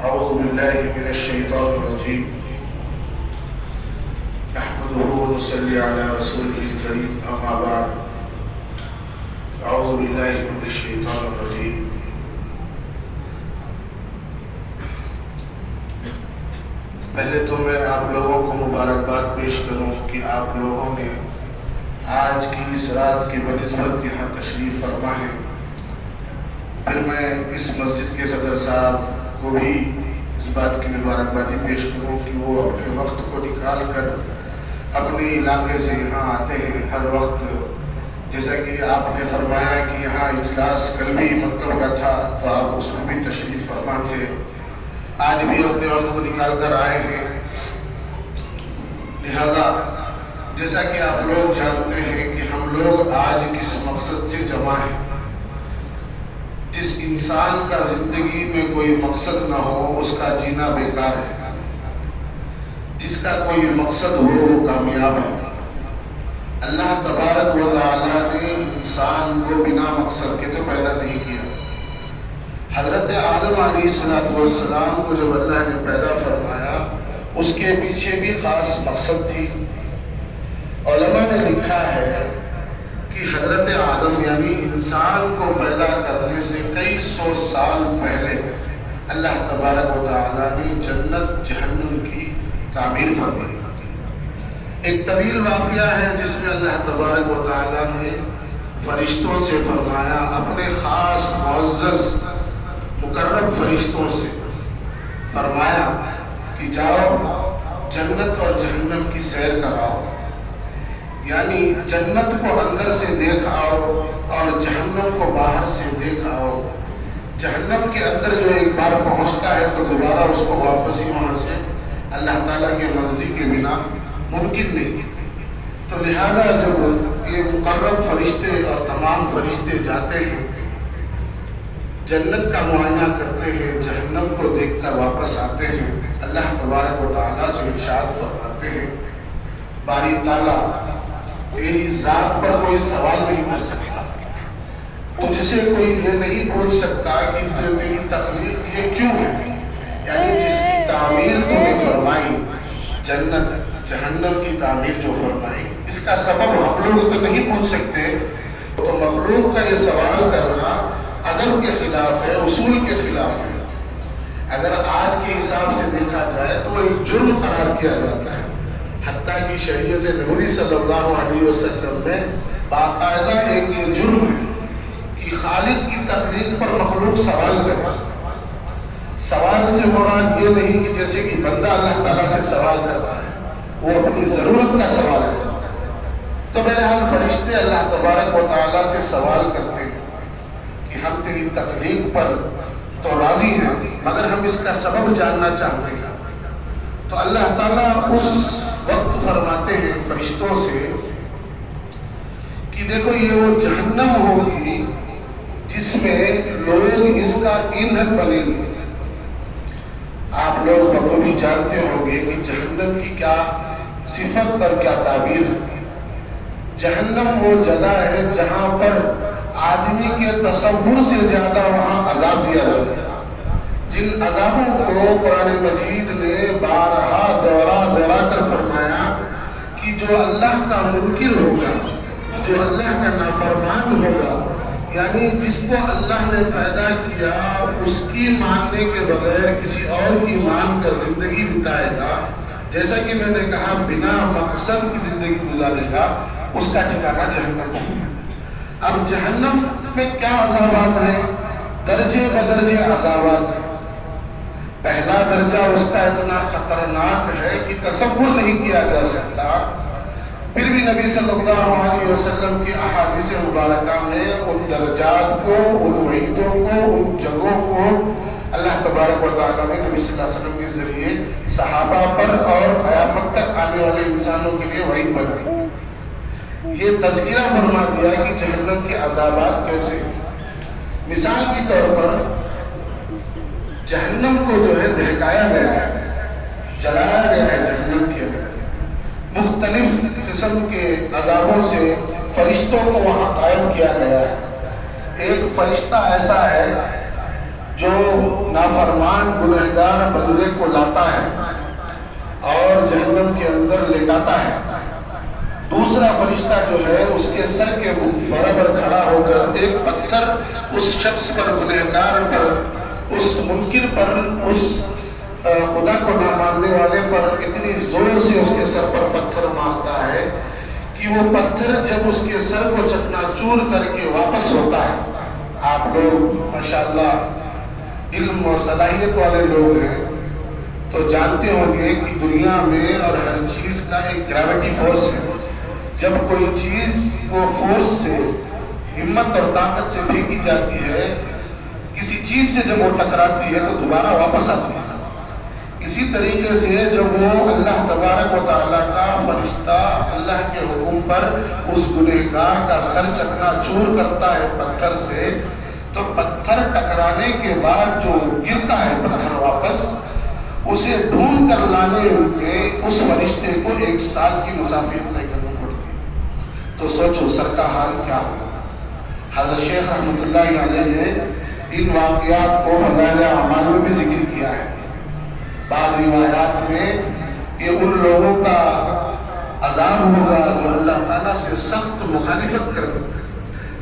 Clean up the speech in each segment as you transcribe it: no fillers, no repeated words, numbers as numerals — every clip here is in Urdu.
أعوذ بالله من الشيطان الرجيم نحمده ونصلي على رسوله الكريم أما بعد أعوذ بالله من الشيطان الرجيم پہلے تو میں آپ لوگوں کو مبارکباد پیش کروں کہ آپ لوگوں نے آج کی اس رات کی بنسبت یہاں تشریف فرما ہے۔ پھر میں اس مسجد کے صدر صاحب کو بھی اس بات کی مبارکبادی پیش کروں کہ وہ اپنے وقت کو نکال کر اپنے علاقے سے یہاں آتے ہیں ہر وقت۔ جیسا کہ آپ نے فرمایا کہ یہاں اجلاس کل بھی مکتب کا تھا تو آپ اس میں بھی تشریف فرما تھے، آج بھی اپنے وقت کو نکال کر آئے ہیں۔ لہذا جیسا کہ آپ لوگ جانتے ہیں کہ ہم لوگ آج کس مقصد سے جمع ہیں۔ جس انسان کا زندگی میں کوئی مقصد نہ ہو اس کا جینا بیکار ہے، جس کا کوئی مقصد ہو وہ کامیاب ہے۔ اللہ تبارک و تعالیٰ نے انسان کو بنا مقصد کے تو پیدا نہیں کیا۔ حضرت آدم علیہ السلام کو جب اللہ نے پیدا فرمایا اس کے پیچھے بھی خاص مقصد تھی۔ علماء نے لکھا ہے کہ حضرت آدم یعنی انسان کو پیدا کرنے سے کئی سو سال پہلے اللہ تبارک و تعالیٰ نے جنت جہنم کی تعمیر فرمائی۔ ایک طویل واقعہ ہے جس میں اللہ تبارک و تعالیٰ نے فرشتوں سے فرمایا، اپنے خاص معزز مقرب فرشتوں سے فرمایا کہ جاؤ جنت اور جہنم کی سیر کراؤ، یعنی جنت کو اندر سے دیکھ آؤ اور جہنم کو باہر سے دیکھ آؤ۔ جہنم کے اندر جو ایک بار پہنچتا ہے تو دوبارہ اس کو واپس ہی وہاں سے اللہ تعالیٰ کی مرضی کے بنا ممکن نہیں۔ تو لہذا جب یہ مقرب فرشتے اور تمام فرشتے جاتے ہیں، جنت کا معائنہ کرتے ہیں، جہنم کو دیکھ کر واپس آتے ہیں، اللہ تبارک و تعالیٰ سے ارشاد فرماتے ہیں، باری تعالیٰ تیری ذات پر کوئی سوال نہیں کر سکتا، تجھ سے کوئی یہ نہیں پوچھ سکتا کہ تیری تخلیق یہ کیوں ہے، یعنی جس کی تعمیر تو نے فرمائی، جنت جہنم کی تعمیر جو فرمائی، اس کا سبب ہم لوگ تو نہیں پوچھ سکتے۔ تو مخلوق کا یہ سوال کرنا ادب کے خلاف ہے، اصول کے خلاف ہے۔ اگر آج کے حساب سے دیکھا جائے تو ایک جرم قرار کیا جاتا ہے، حتیٰ کہ شریعت نبوی صلی اللہ علیہ وسلم میں باقاعدہ ایک یہ جرم ہے کہ خالق کی تخلیق پر مخلوق سوال کرے۔ سوال سے مراد یہ نہیں کہ جیسے کہ بندہ اللہ تعالیٰ سے سوال کر رہا ہے، وہ اپنی ضرورت کا سوال ہے۔ تو بہرحال فرشتے اللہ تبارک و تعالیٰ سے سوال کرتے ہیں کہ ہم تیری تخلیق پر تو راضی ہیں مگر ہم اس کا سبب جاننا چاہتے ہیں۔ تو اللہ تعالیٰ اس وقت فرماتے ہیں فرشتوں سے کہ دیکھو یہ وہ جہنم ہوگی جس میں لوگ اس کا ایندھن بنیں گے۔ آپ لوگ بخوبی جانتے ہوں گے کہ جہنم کی کیا صفت اور کیا تعبیر ہے۔ جہنم وہ جگہ ہے جہاں پر آدمی کے تصور سے زیادہ وہاں عذاب دیا جائے گا۔ جن عذابوں کو قرآن مجید نے بارہا دورہ کر فرمایا کہ جو اللہ کا منکر ہوگا، جو اللہ کا نافرمان ہوگا، یعنی جس کو اللہ نے پیدا کیا اس کی ماننے کے بغیر کسی اور کی مان کر زندگی بتائے گا، جیسا کہ میں نے کہا بنا مقصد کی زندگی گزارے گا، اس کا ٹھکانہ جہنم ہے۔ اب جہنم میں کیا عذابات ہیں؟ درجے بدرجے عذابات ہیں۔ پہلا درجہ اس کا اتنا خطرناک ہے کہ تصور نہیں کیا جا سکتا، پھر بھی نبی صلی اللہ علیہ وسلم کی احادیث مبارکہ میں ان درجات کو، ان وعیدوں کو، ان جگہوں کو اللہ تبارک و تعالیٰ نے نبی صلی اللہ علیہ وسلم کے ذریعے صحابہ پر اور قیامت تک آنے والے انسانوں کے لیے وعید بنائی۔ یہ تذکرہ فرما دیا کہ جہنم کے عذابات کیسے۔ مثال کے طور پر جہنم کو جو ہے دہکایا گیا ہے، جلایا گیا ہے جہنم کے اندر، مختلف قسم کے عذابوں سے فرشتوں کو وہاں قائم کیا گیا ہے۔ ایک فرشتہ ایسا ہے جو نافرمان گنہگار بندے کو لاتا ہے اور جہنم کے اندر لٹاتا ہے، دوسرا فرشتہ جو ہے اس کے سر کے برابر کھڑا ہو کر ایک پتھر اس شخص پر، گنہگار پر، اس منکر پر، اس خدا کو نہ ماننے والے پر اتنی زور سے اس کے سر پر پتھر مارتا ہے کہ وہ پتھر جب اس کے سر کو چکنا چور کر کے واپس ہوتا ہے. آپ لوگ ماشاءاللہ علم اور صلاحیت والے لوگ ہیں تو جانتے ہوں گے کہ دنیا میں اور ہر چیز کا ایک گریویٹی فورس ہے. جب کوئی چیز کو فورس سے، ہمت اور طاقت سے پھینکی جاتی ہے، کسی چیز سے جب وہ ٹکراتی ہے تو دوبارہ واپس آتی ہے. اسی طریقے سے جب وہ اللہ تبارک و تعالیٰ کا فرشتہ اللہ کے حکم پر اس گنہگار کا سر چکنا چور کرتا ہے پتھر سے، تو پتھر ٹکرانے کے بعد جو گرتا ہے پتھر واپس، اسے ڈھونڈ کر لانے میں اس فرشتے کو 1 سال کی مسافت طے کرنی پڑتی ہے. تو سوچو سر کا حال کیا ہوگا. حضرت شیخ رحمۃ اللہ علیہ نے ان واقعات کو فضائل اعمال میں بھی ذکر کیا ہے. بعض روایات میں یہ ان لوگوں کا عذاب ہوگا جو اللہ تعالیٰ سے سخت مخالفت کرتے،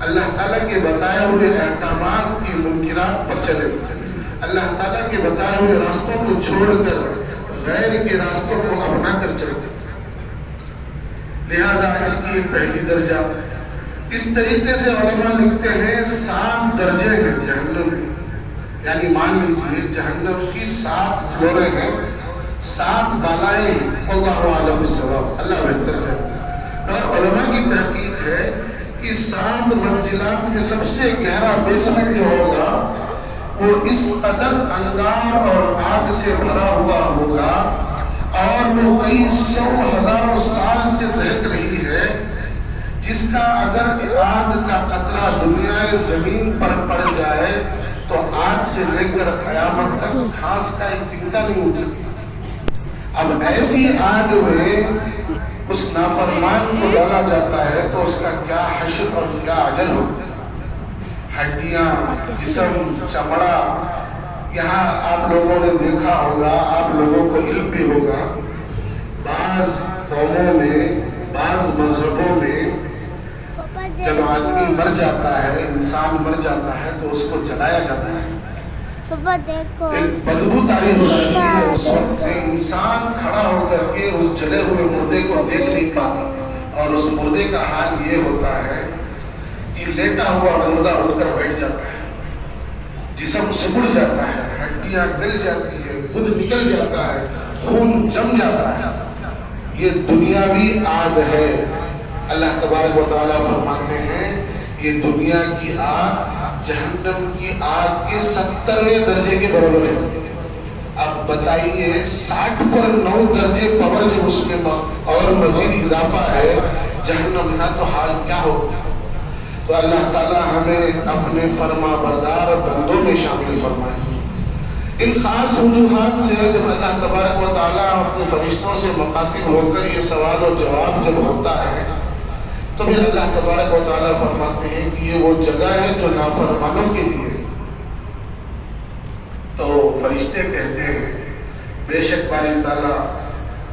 اللہ تعالیٰ کے بتائے ہوئے احکامات کی منکرات پر چلے، اللہ تعالیٰ کے بتائے ہوئے راستوں کو چھوڑ کر غیر کے راستوں کو اپنا کر چلتے. لہذا اس کی ایک پہلی درجہ، اس طریقے سے علماء لکھتے ہیں 7 درجے ہیں جہنم کے. یعنی مان لیجیے جہنم کی 7 فلوریں ہیں، 7 بالائیں ہیں. اللہ عالم بالصواب، اللہ بہتر جانتا. اور علماء کی تحقیق ہے کہ 7 منزلات میں سب سے گہرا بیسمنٹ جو ہوگا وہ اس قدر انگار اور آگ سے بھرا ہوا ہوگا اور وہ کئی 100 ہزاروں سال سے دہک رہی ہے، جس کا اگر آگ کا قطرہ دنیا زمین پر پڑ جائے تو آج سے لے کر قیامت تک گھاس کا ایک تنکا نہیں اٹھ سکتا. اب ایسی آگ میں اس نافرمان کو ڈالا جاتا ہے تو اس کا کیا حشر اور کیا اجر ہوتا ہے. ہڈیاں، جسم، چمڑا. یہاں آپ لوگوں نے دیکھا ہوگا، آپ لوگوں کو علم بھی ہوگا، بعض قوموں میں، بعض مذہبوں میں جب آدمی مر جاتا ہے، انسان مر جاتا ہے تو اس کو جلایا جاتا ہے. ایک بدبو طاری ہو جاتی ہے. اس وقت انسان کھڑا ہو کر کے اس جلے ہوئے مردے کو دیکھ نہیں پاتا اور اس مردے کا حال یہ ہوتا ہے کہ لیٹا ہوا مردہ اٹھ کر بیٹھ جاتا ہے، جسم سکڑ جاتا ہے، ہڈیاں گل جاتی ہے، خود نکل جاتا ہے، خون جم جاتا ہے. یہ دنیاوی آگ ہے. اللہ تبارک و تعالیٰ فرماتے ہیں یہ دنیا کی آگ جہنم کی آگ کے 70ویں درجے کے برابر ہے. اب بتائیے 60 پر 9 درجے پاور جب اس میں اور مزید اضافہ ہے جہنم کا تو حال کیا ہوگا. تو اللہ تعالیٰ ہمیں اپنے فرما بردار بندوں میں شامل فرمائے. ان خاص وجوہات سے جب اللہ تبارک و تعالیٰ اپنے فرشتوں سے مخاطب ہو کر یہ سوال و جواب جب ہوتا ہے تو پھر اللہ تبارک و تعالیٰ فرماتے ہیں کہ یہ وہ جگہ ہے جو نافرمانوں کے لیے. تو فرشتے کہتے ہیں بے شک باری تعالیٰ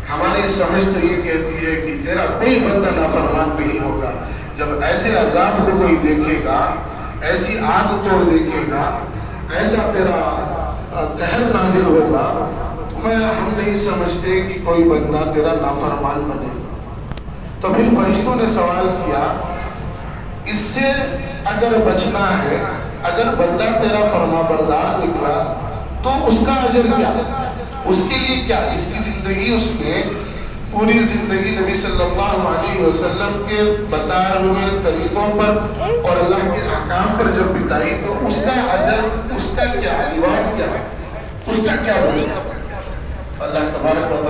ہماری سمجھ تو یہ کہتی ہے کہ تیرا کوئی بندہ نافرمان نہیں ہوگا. جب ایسے عذاب کو کوئی دیکھے گا، ایسی آگ کو دیکھے گا، ایسا تیرا قہر نازل ہوگا، ہم نہیں سمجھتے کہ کوئی بندہ تیرا نافرمان بنے گا. تو پھر فرشتوں نے سوال کیا اس سے اگر بچنا ہے، اگر بندہ تیرا فرما بردار نکلا تو اس کا اجر کیا، اس کے لیے کیا. اس کی زندگی اس نے پوری زندگی نبی صلی اللہ علیہ وسلم کے بتائے ہوئے طریقوں پر اور اللہ کے احکام پر جب بتائی تو اس کا اجر، اس کا کیا ریوارڈ کیا، اس کا کیا ہوگا. اللہ تبارک و تعالیٰ